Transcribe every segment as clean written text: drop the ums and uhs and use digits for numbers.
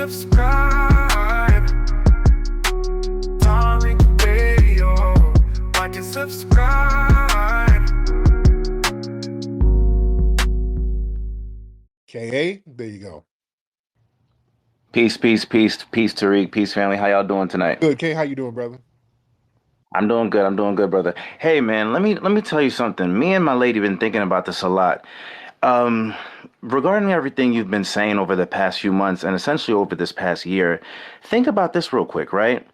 subscribe. Tariq Radio. Like and subscribe. KA, there you go. Peace, Tariq, peace, family. How y'all doing tonight? Good, K. How you doing, brother? I'm doing good. I'm doing good, brother. Hey, man, let me tell you something. Me and my lady been thinking about this a lot. Um, Regarding everything you've been saying over the past few months and essentially over this past year, think about this real quick, right?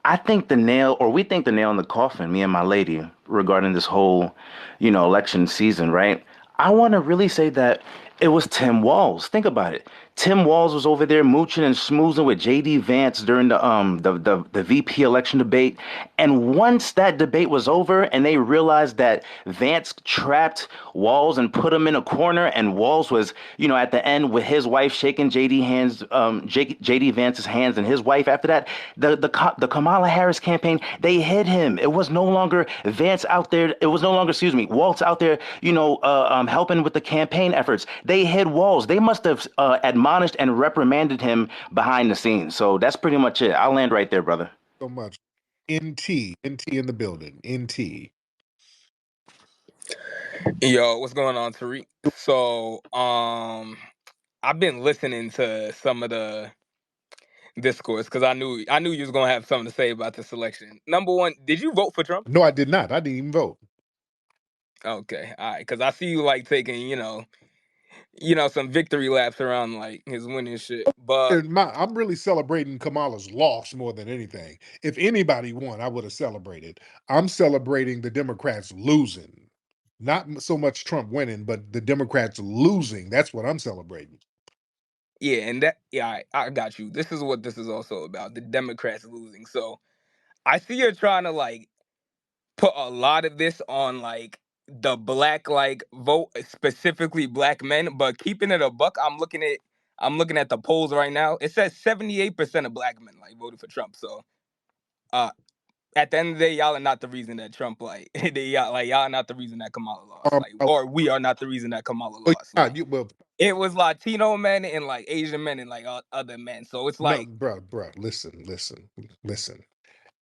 I think the nail, or we think the nail in the coffin, me and my lady, regarding this whole, election season, right? I want to really say that it was Tim Walz. Think about it. Tim Walz was over there mooching and schmoozing with JD Vance during the VP election debate. And once that debate was over and they realized that Vance trapped Walz and put him in a corner, and Walz was, at the end with his wife shaking JD Vance's hands and his wife after that, the Kamala Harris campaign, they hid him. It was no longer Vance out there. It was no longer, excuse me, Walz out there, helping with the campaign efforts. They hid Walz. They must have admonished and reprimanded him behind the scenes. So that's pretty much it. I'll land right there, brother. So much. NT in the building. NT. Yo, what's going on, Tariq? So, I've been listening to some of the discourse because I knew you was gonna have something to say about this election. Number one, did you vote for Trump? No, I did not. I didn't even vote. Okay, all right, because I see you like taking, some victory laps around like his winning shit. But I'm really celebrating Kamala's loss more than anything. If anybody won, I would have celebrated. I'm celebrating the Democrats losing. Not so much Trump winning, but the Democrats losing. That's what I'm celebrating. yeah, and I got you. This is what this is also about: the Democrats losing. So I see you're trying to like put a lot of this on like the black like vote, specifically black men, but keeping it a buck, I'm looking at the polls right now. It says 78% of black men like voted for Trump. So uh at the end of the day, y'all are not the reason that Trump like y'all are not the reason that Kamala lost. Like, or we are not the reason that Kamala lost. Like, it was Latino men and like Asian men and like other men. So it's like, no, bro, listen.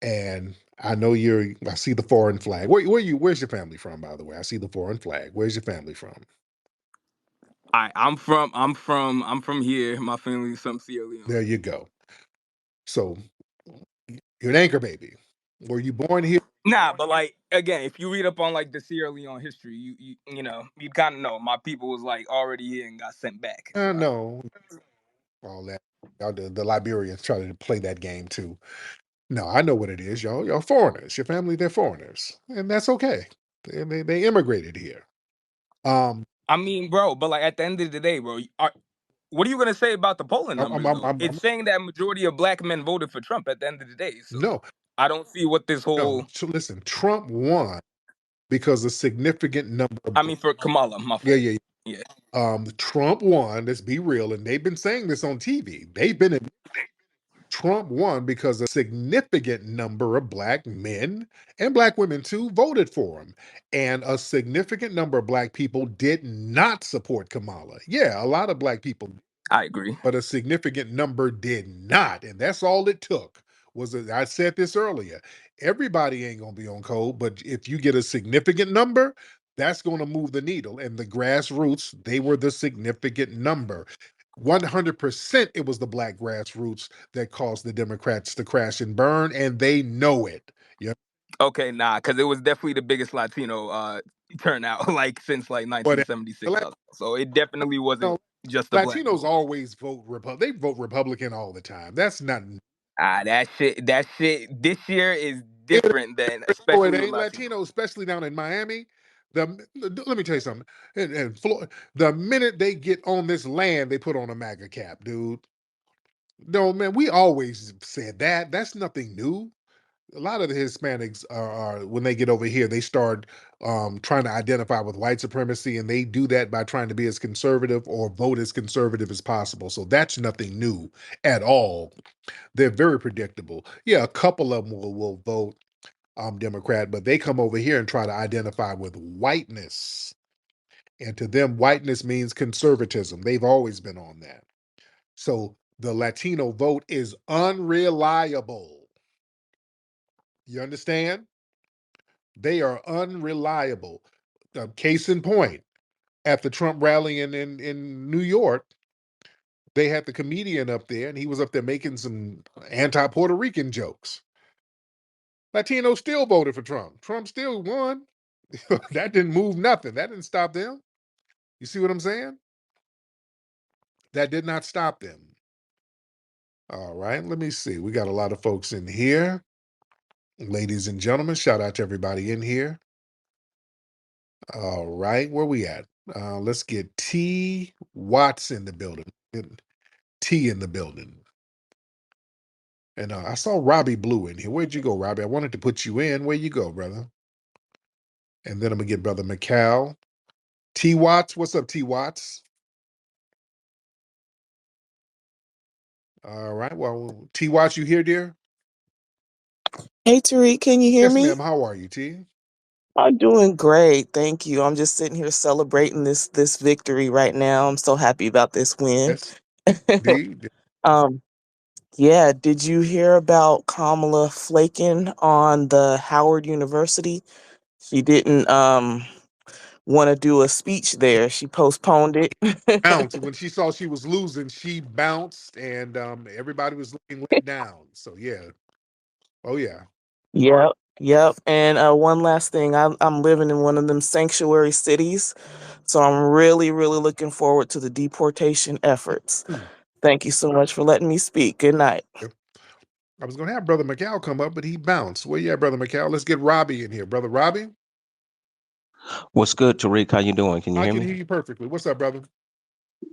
And I know I see the foreign flag. Where's your family from, by the way? I see the foreign flag. Where's your family from? I'm from here. My family's from Sierra Leone. There you go. So you're an anchor baby. Were you born here? Nah, but like again, if you read up on like the Sierra Leone history, you kind of know my people was like already here and got sent back. So. No, all that. Y'all, the Liberians try to play that game too. No, I know what it is. Y'all foreigners. Your family, they're foreigners, and that's okay. They immigrated here. I mean, bro, but like at the end of the day, bro, what are you gonna say about the polling numbers? It's saying that majority of black men voted for Trump at the end of the day. So no, I don't see what this whole. No, so listen, Trump won because a significant number. I mean, for Kamala, my fault. Yeah. Trump won. Let's be real, and they've been saying this on TV. Trump won because a significant number of black men and black women too voted for him. And a significant number of black people did not support Kamala. Yeah, a lot of black people. I agree. But a significant number did not. And that's all it took. I said this earlier. Everybody ain't going to be on code, but if you get a significant number, that's going to move the needle. And the grassroots, they were the significant number. 100% it was the black grassroots that caused the Democrats to crash and burn, and they know it. Yeah. Okay, nah, because it was definitely the biggest Latino turnout like since like 1976. So it definitely wasn't just the Latinos always vote Republican. They vote Republican all the time. That's not. That shit this year is different than especially it ain't Latino, especially down in Miami. Let me tell you something. In Florida, the minute they get on this land, they put on a MAGA cap, dude. No, man, we always said that. That's nothing new. A lot of the Hispanics are when they get over here, they start trying to identify with white supremacy, and they do that by trying to be as conservative or vote as conservative as possible. So that's nothing new at all. They're very predictable. Yeah, a couple of them will vote Democrat, but they come over here and try to identify with whiteness. And to them, whiteness means conservatism. They've always been on that. So The Latino vote is unreliable. You understand? They are unreliable. Case in point, at the Trump rally in New York, they had the comedian up there, and he was up there making some anti-Puerto Rican jokes. Latinos still voted for Trump. Trump still won. That didn't move nothing. That didn't stop them. You see what I'm saying? That did not stop them. All right, let me see. We got a lot of folks in here. Ladies and gentlemen, shout out to everybody in here. All right, where we at? Let's get T. Watts in the building. T in the building. And I saw Robbie Blue in here. Where'd you go, Robbie? I wanted to put you in. Where you go, brother? And then I'm gonna get Brother McCall. T. Watts, what's up, T. Watts? All right. Well, T. Watts, you here, dear? Hey Tariq, can you hear Yes, ma'am. me? How are you, T? I'm doing great, thank you. I'm just sitting here celebrating this victory right now. I'm so happy about this win. Yes, indeed. um, yeah, did you hear about Kamala flaking on the Howard University? She didn't want to do a speech there. She postponed it. Bounced when she saw she was losing. She bounced, and everybody was looking way down. So yeah. Oh yeah. Yep, yep. And one last thing, I'm living in one of them sanctuary cities, so I'm really, really looking forward to the deportation efforts. Hmm. Thank you so much for letting me speak. Good night. Yep. I was gonna have Brother McCall come up, but he bounced. Where you at, Brother McCall? Let's get Robbie in here, Brother Robbie. What's good, Tariq? How you doing? Can you I hear can me? hear you perfectly. What's up, brother?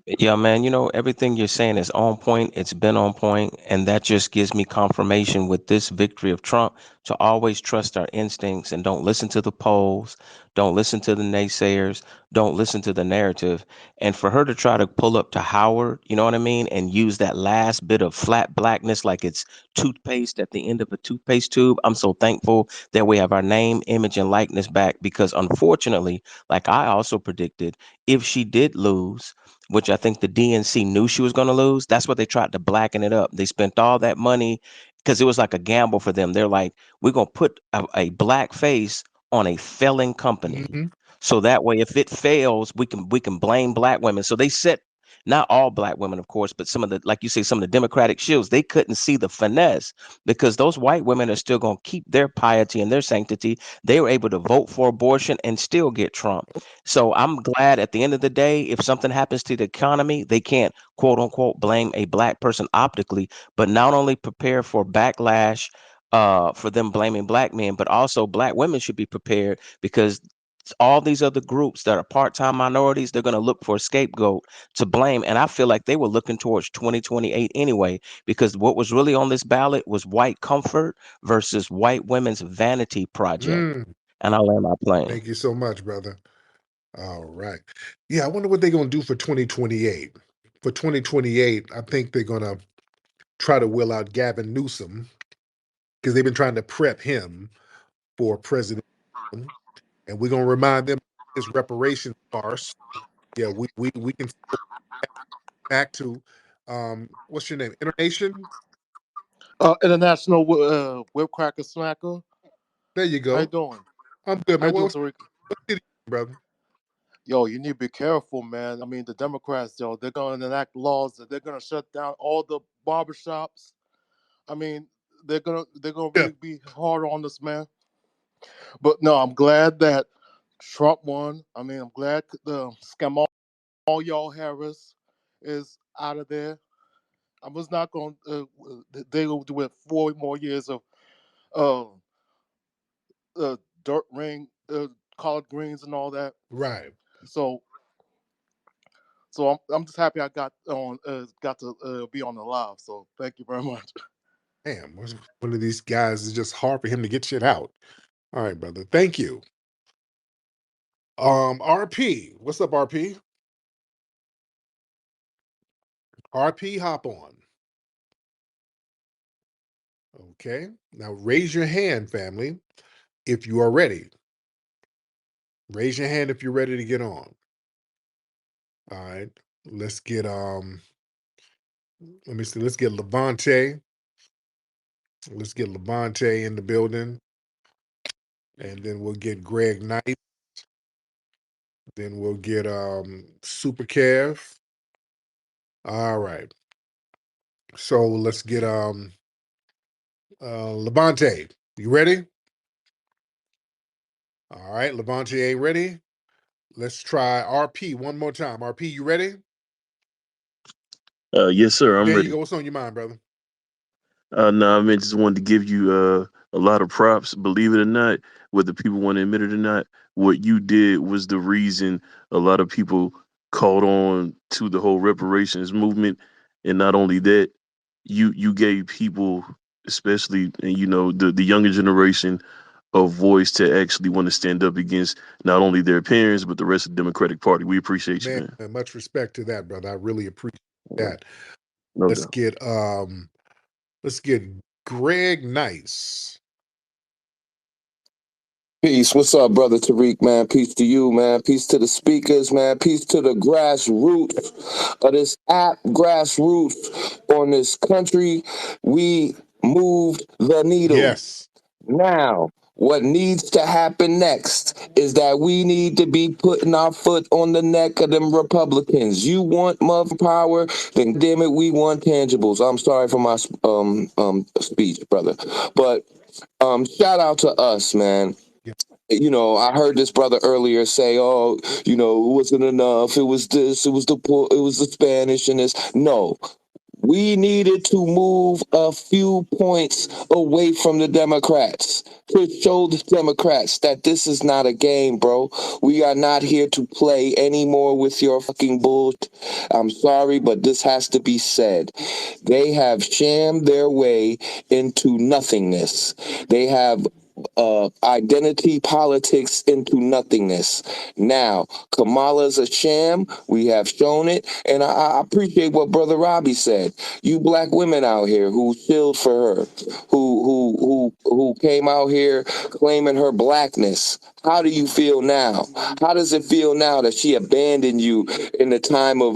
Yeah, man, everything you're saying is on point. It's been on point, and that just gives me confirmation with this victory of Trump to always trust our instincts and don't listen to the polls, don't listen to the naysayers, don't listen to the narrative. And for her to try to pull up to Howard, you know what I mean, and use that last bit of flat blackness like it's toothpaste at the end of a toothpaste tube. I'm so thankful that we have our name, image, and likeness back because unfortunately, like I also predicted, if she did lose, which I think the DNC knew she was going to lose. That's what they tried to blacken it up. They spent all that money because it was like a gamble for them. They're like, we're going to put a black face on a failing company. Mm-hmm. So that way, if it fails, we can blame black women. So they set not all black women, of course, but some of the, like you say, some of the Democratic shields, they couldn't see the finesse because those white women are still going to keep their piety and their sanctity. They were able to vote for abortion and still get Trump. So I'm glad at the end of the day, if something happens to the economy, they can't quote unquote blame a black person optically, but not only prepare for backlash for them blaming black men, but also black women should be prepared because all these other groups that are part-time minorities, they're going to look for a scapegoat to blame. And I feel like they were looking towards 2028 anyway, because what was really on this ballot was white comfort versus white women's vanity project. Mm. And I land my plane. Thank you so much, brother. All right. Yeah, I wonder what they're gonna do for 2028. For 2028, I think they're gonna try to will out Gavin Newsom because they've been trying to prep him for president. And we're gonna remind them of his reparations farce. Yeah, we can go back to what's your name? Internation? International Whip Cracker Smacker. There you How you go. doing? I'm good, How man. you doing, What Tariq? city, brother? Yo, you need to be careful, man. I mean, the Democrats, yo, they're going to enact laws that they're going to shut down all the barbershops. I mean, they're gonna Yeah. really be hard on us, man. But no, I'm glad that Trump won. I mean, I'm glad the scam all y'all Harris is out of there. I was not going. They will do it 4 more years of uh, dirt ring, collard greens, and all that. Right. So, so I'm just happy I got to be on the live. So thank you very much. Damn, one of these guys is just hard for him to get shit out. All right, brother. Thank you. RP. What's up, RP? RP, hop on. Okay. Now raise your hand, family, if you are ready. Raise your hand if you're ready to get on. All right. Let's get Let me see. Let's get Levante. Let's get Levante in the building. And then we'll get Greg Knight. Then we'll get Super Kev. All right. So let's get Levante. You ready? All right, Levante ain't ready. Let's try RP one more time. RP, you ready? Yes, sir. I'm There you ready. go. What's on your mind, brother? No, I mean, just wanted to give you a lot of props. Believe it or not, whether people want to admit it or not, what you did was the reason a lot of people caught on to the whole reparations movement. And not only that, you gave people, especially the younger generation, a voice to actually want to stand up against not only their parents but the rest of the Democratic Party. We appreciate you, Man, man. much respect to that, brother. I really appreciate Yeah, that. no Let's doubt. get Greg Nice. Peace. What's up, brother Tariq, man? Peace to you, man. Peace to the speakers, man. Peace to the grassroots of this app, grassroots on this country. We moved the needle. Yes. Now, what needs to happen next is that we need to be putting our foot on the neck of them Republicans. You want mother power, then damn it, we want tangibles. I'm sorry for my speech, brother, but shout out to us, man. Yeah. I heard this brother earlier say, "Oh, it wasn't enough. It was this. It was it was the Spanish and this." No, we needed to move a few points away from the Democrats to show the Democrats that this is not a game, bro. We are not here to play anymore with your fucking bullshit. I'm sorry, but this has to be said. They have shammed their way into nothingness. They have identity politics into nothingness. Now, Kamala's a sham. We have shown it. And I appreciate what Brother Robbie said. You black women out here who chilled for her, who came out here claiming her blackness. How do you feel now? How does it feel now that she abandoned you in the time of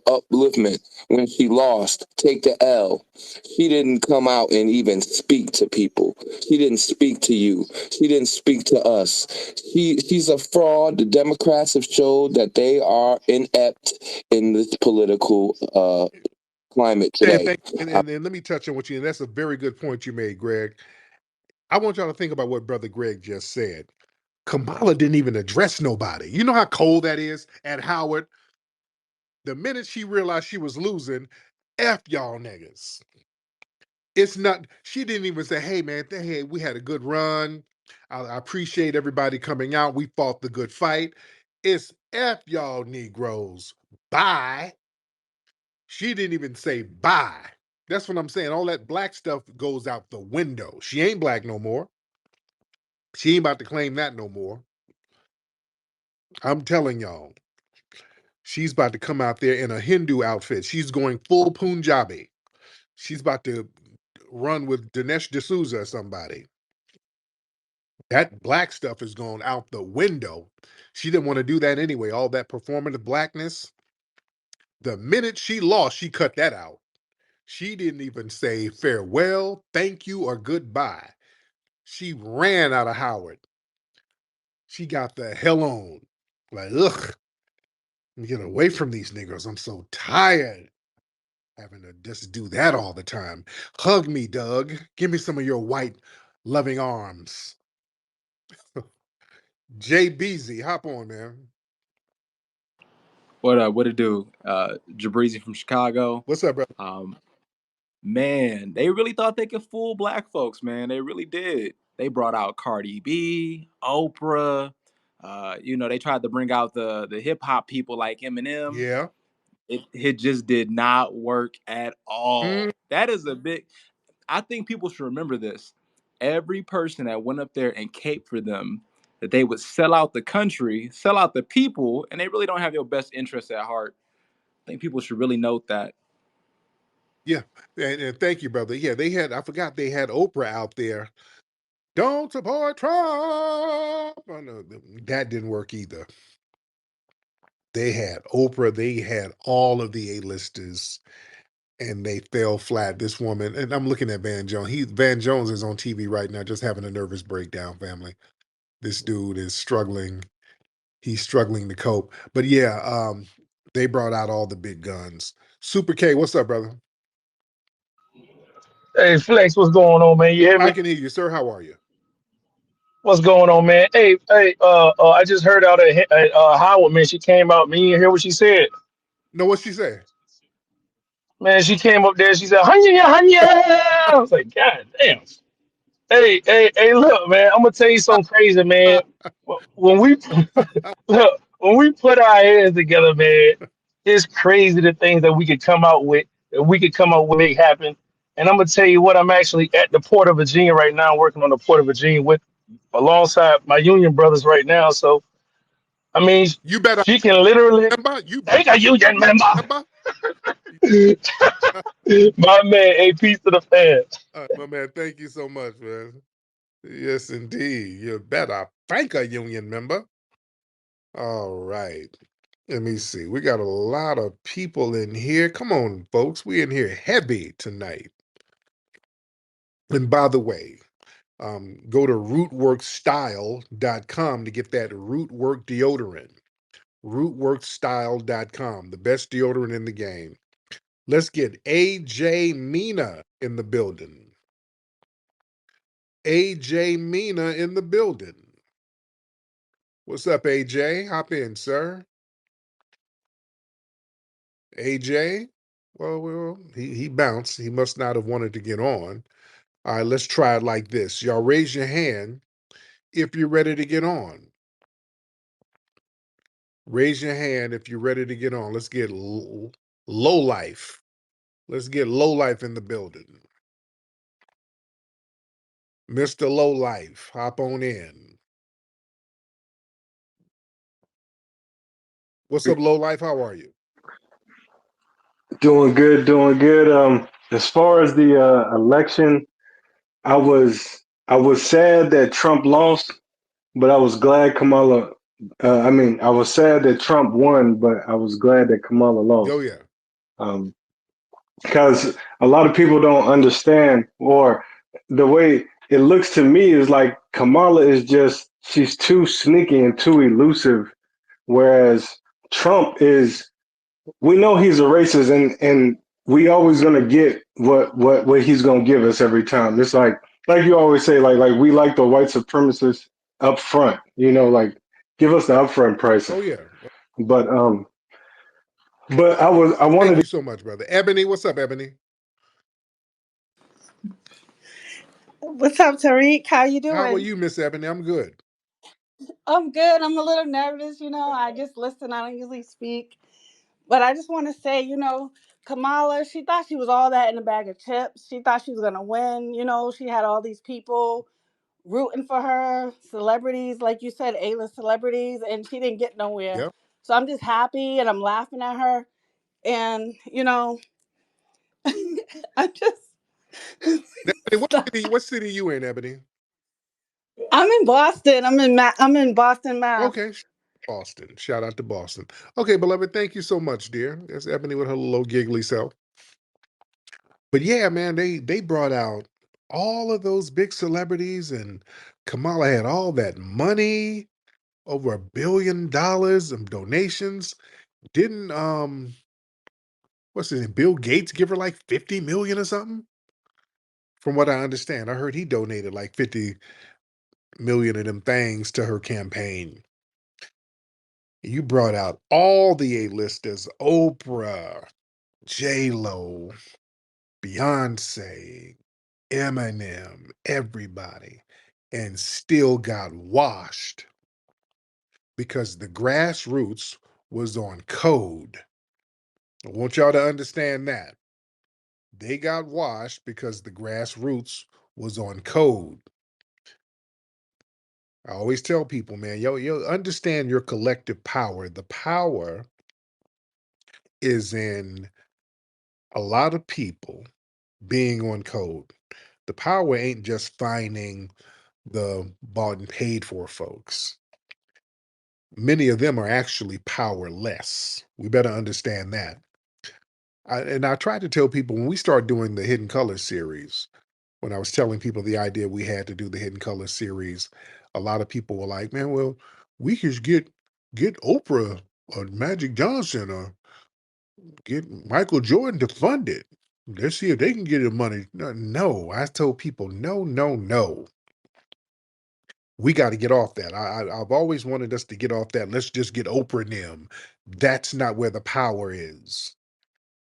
upliftment when she lost? Take the L. She didn't come out and even speak to people. She didn't speak to you. She didn't speak to us. She's a fraud. The Democrats have showed that they are inept in this political climate And, today. and let me touch on what you, and that's a very good point you made, Greg. I want y'all to think about what Brother Greg just said. Kamala didn't even address nobody. You know how cold that is at Howard? The minute she realized she was losing, F y'all niggas. It's not, she didn't even say, hey man, hey, we had a good run. I appreciate everybody coming out. We fought the good fight. It's F y'all Negroes. Bye. She didn't even say bye. That's what I'm saying. All that black stuff goes out the window. She ain't black no more. She ain't about to claim that no more. I'm telling y'all, she's about to come out there in a Hindu outfit. She's going full Punjabi. She's about to run with Dinesh D'Souza or somebody. That black stuff is going out the window. She didn't want to do that anyway. All that performative blackness. The minute she lost, she cut that out. She didn't even say farewell, thank you, or goodbye. She ran out of Howard. She got the hell on. Like, ugh, get away from these niggas. I'm so tired having to just do that all the time. Hug me, Doug. Give me some of your white, loving arms. Jay Beasy, hop on, man. What up? What it do? Jabrizi from Chicago. What's up, brother? Man, they really thought they could fool black folks, man. They really did. They brought out Cardi B, Oprah. They tried to bring out the hip hop people like Eminem. Yeah. It just did not work at Mm, all. That is a big. I think people should remember this. Every person that went up there and caped for them, that they would sell out the country, sell out the people, and they really don't have your best interests at heart. I think people should really note that. yeah. And thank you, brother. Yeah, they had, I forgot they had Oprah out there. Don't support Trump. Oh, no, that didn't work either. They had Oprah, they had all of the A-listers, and they fell flat. This woman, and I'm looking at Van Jones. Van Jones is on TV right now, just having a nervous breakdown, family. This dude is struggling. He's struggling to cope. But yeah, they brought out all the big guns. Super K, what's up, brother? Hey Flex, what's going on, man? You hear I me? can hear you, sir. How are you? What's going on, man? I just heard out at Howard, man. She came out. Me and hear what she said. No, what she say? Man, she came up there. She said, "Hanya, hanya." I was like, God damn. Hey, look, man. I'm gonna tell you something crazy, man. When we look, when we put our hands together, man, it's crazy the things that we could come out with, that we could come out with, make happen. And I'm gonna tell you what. I'm actually at the Port of Virginia right now, working on the Port of Virginia with alongside my union brothers right now. So I mean, You better she can literally remember. You take a union member. remember? My man, a piece to the fans. My man, thank you so much, man. Yes, indeed. You better thank a union member. All right. Let me see. We got a lot of people in here. Come on, folks. We in here heavy tonight. And by the way, go to rootworkstyle.com to get that Rootwork deodorant. Rootworkstyle.com, the best deodorant in the game. Let's get AJ Mina in the building. AJ Mina in the building. What's up, AJ? Hop in, sir. AJ? Well, he bounced. He must not have wanted to get on. All right, let's try it like this. Y'all raise your hand if you're ready to get on. Raise your hand if you're ready to get on. Let's get low life. Let's get low life in the building. Mr. Low Life, hop on in. What's up, Low Life? How are you? Doing good, doing good. As far as the election, I was sad that Trump lost, but I was glad Kamala. I was sad that Trump won, but I was glad that Kamala Oh, lost. yeah. Um, because a lot of people don't understand, or the way it looks to me is like Kamala is just she's too sneaky and too elusive, whereas Trump is we know he's a racist and we always gonna get what he's gonna give us every time. It's like you always say, like we like the white supremacists up front, like give us the upfront pricing. Oh, yeah. But I Thank wanted you so much, brother. Ebony, what's up, Ebony? What's up, Tariq? How you How are doing? you, Miss Ebony? I'm good. I'm good. I'm a little nervous, I just listen. I don't usually speak. But I just want to say, Kamala, she thought she was all that in a bag of chips. She thought she was going to win. She had all these people rooting for her, celebrities, like you said, A-list celebrities, and she didn't get nowhere. Yep. So I'm just happy and I'm laughing at her. And, I'm just, Ebony, what city you in, Ebony? I'm in Boston. I'm in Boston, Mass. Okay. Boston. Shout out to Boston. Okay, beloved, thank you so much, dear. That's Ebony with her little giggly self. But yeah, man, they brought out all of those big celebrities, and Kamala had all that money, over $1 billion of donations. Didn't what's his name? Bill Gates give her like 50 million or something? From what I understand, I heard he donated like 50 million of them things to her campaign. You brought out all the A-listers, Oprah, J-Lo, Beyonce, Eminem, everybody, and still got washed because the grassroots was on code. I want y'all to understand that. They got washed because the grassroots was on code. I always tell people, man, yo, understand your collective power. The power is in a lot of people being on code. The power ain't just finding the bought and paid for folks. Many of them are actually powerless. We better understand that. And I try to tell people when we start doing the Hidden Colors series, when I was telling people the idea we had to do the Hidden Colors series, a lot of people were like, "Man, well, we could get Oprah or Magic Johnson or get Michael Jordan to fund it. Let's see if they can get the money." No, no, I told people, no, no, no. We got to get off that. I've always wanted us to get off that. Let's just get Oprah and them. That's not where the power is.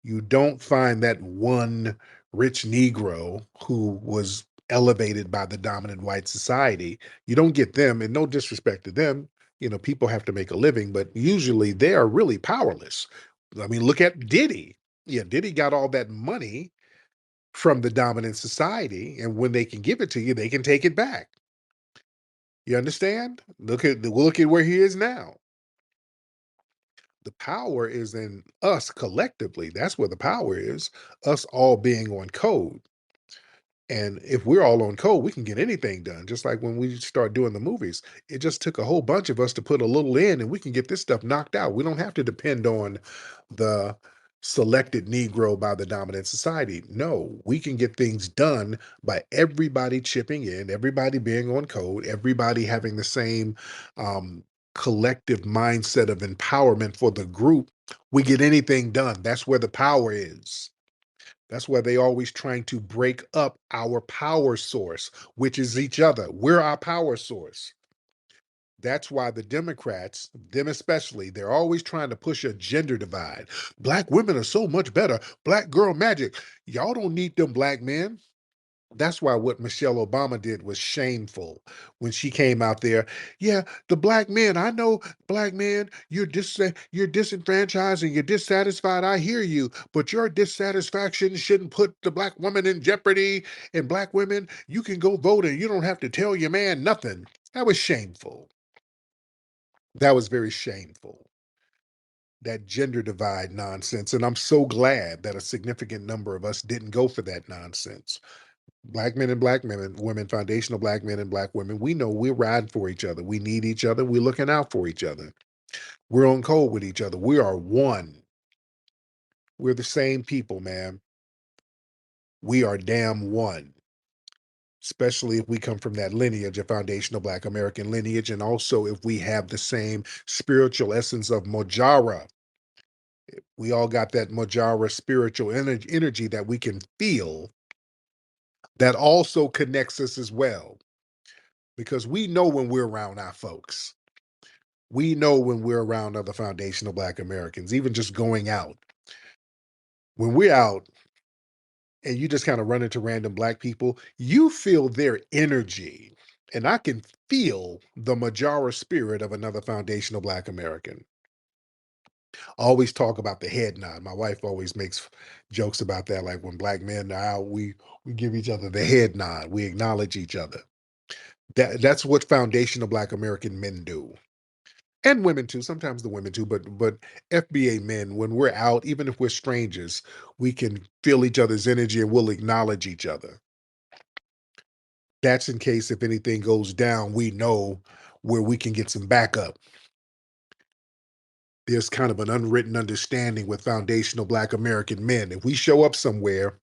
You don't find that one rich Negro who was elevated by the dominant white society. You don't get them, and no disrespect to them. People have to make a living, but usually they are really powerless. I mean, look at Diddy. Yeah, Diddy got all that money from the dominant society, and when they can give it to you, they can take it back. You understand? Look at where he is now. The power is in us collectively. That's where the power is. Us all being on code. And if we're all on code, we can get anything done. Just like when we start doing the movies, it just took a whole bunch of us to put a little in, and we can get this stuff knocked out. We don't have to depend on the selected Negro by the dominant society. No, we can get things done by everybody chipping in, everybody being on code, everybody having the same collective mindset of empowerment for the group. We get anything done. That's where the power is. That's why they always trying to break up our power source, which is each other. We're our power source. That's why the Democrats, them especially, they're always trying to push a gender divide. Black women are so much better. Black girl magic. Y'all don't need them black men. That's why what Michelle Obama did was shameful when she came out there. Yeah, the black men, I know black men, you're disenfranchised and you're dissatisfied. I hear you, but your dissatisfaction shouldn't put the black woman in jeopardy. And black women, you can go vote and you don't have to tell your man nothing. That was shameful. That was very shameful. That gender divide nonsense. And I'm so glad that a significant number of us didn't go for that nonsense. Black men and black women, foundational black men and black women, we know we're riding for each other. We need each other. We're looking out for each other. We're on code with each other. We are one. We're the same people, man. We are damn one. Especially if we come from that lineage, a foundational black American lineage, and also if we have the same spiritual essence of Mojara. We all got that Mojara spiritual energy that we can feel that also connects us as well. Because we know when we're around our folks. We know when we're around other foundational black Americans, even just going out. When we're out and you just kind of run into random black people, you feel their energy. And I can feel the Majara spirit of another foundational black American. I always talk about the head nod. My wife always makes jokes about that. Like when black men are out, we give each other the head nod. We acknowledge each other. That's what foundational black American men do. And women too, sometimes the women too, but FBA men, when we're out, even if we're strangers, we can feel each other's energy and we'll acknowledge each other. That's in case if anything goes down, we know where we can get some backup. There's kind of an unwritten understanding with foundational black American men. If we show up somewhere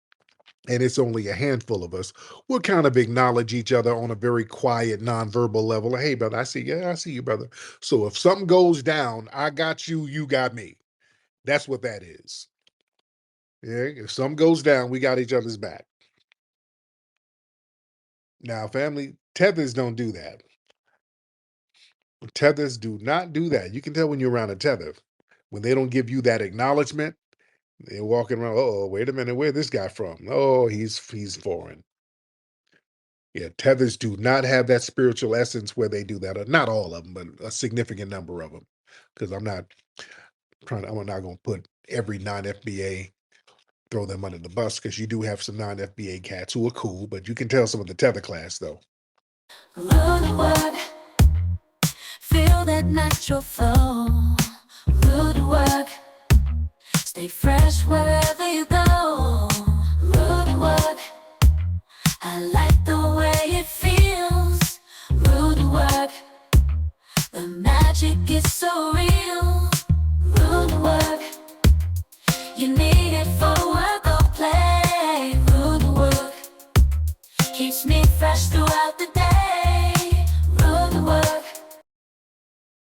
and it's only a handful of us, we'll kind of acknowledge each other on a very quiet, nonverbal level. Hey, brother, I see you. Yeah, I see you, brother. So if something goes down, I got you, you got me. That's what that is. Yeah, if something goes down, we got each other's back. Now, family, tethers don't do that. Tethers do not do that. You can tell when you're around a tether. When they don't give you that acknowledgement, they're walking around, oh, wait a minute, where's this guy from? Oh, he's foreign. Yeah, tethers do not have that spiritual essence where they do that. Not all of them, but a significant number of them. Because I'm not going to put every non-FBA, throw them under the bus, because you do have some non-FBA cats who are cool, but you can tell some of the tether class though. Root work, feel that natural flow. Root work, stay fresh wherever you go. Root work, I like the way it feels. Root work, the magic. magic is so real. Root work, you need it for work or play. Root work keeps me fresh throughout the day.